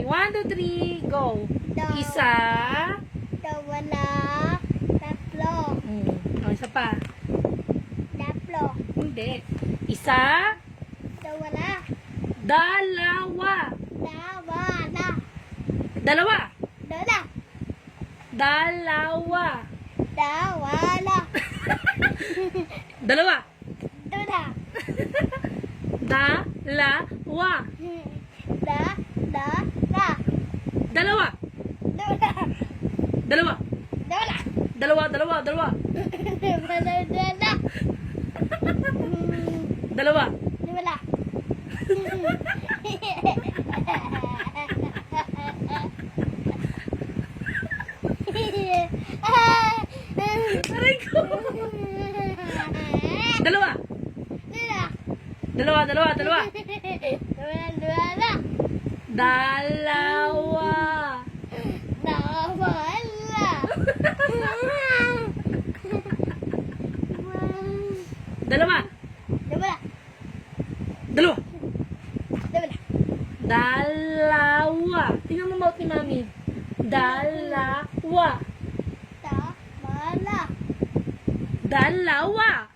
1, 2, 3, go. Dalawa. Isa. Dalawa. Tatlo. O, isa pa. Tatlo. Hindi. Isa. Dalawa. Dalawa. Dalawa. Dalawa. Dalawa. Dalawa. Dalawa. Dalawa. Dalawa. Dalawa. Dalawa. Dalawa. Dalawa. Dalawa. Dalawa. Dalawa. Dalawa. Dalawa. Aray ko. Dalawa. Dalawa. Dalawa. Dalawa. Dalawa. Dalawa. Dalawa. Dalawa. Tingnan mo mouth ni Mami. Dalawa. Dalawa.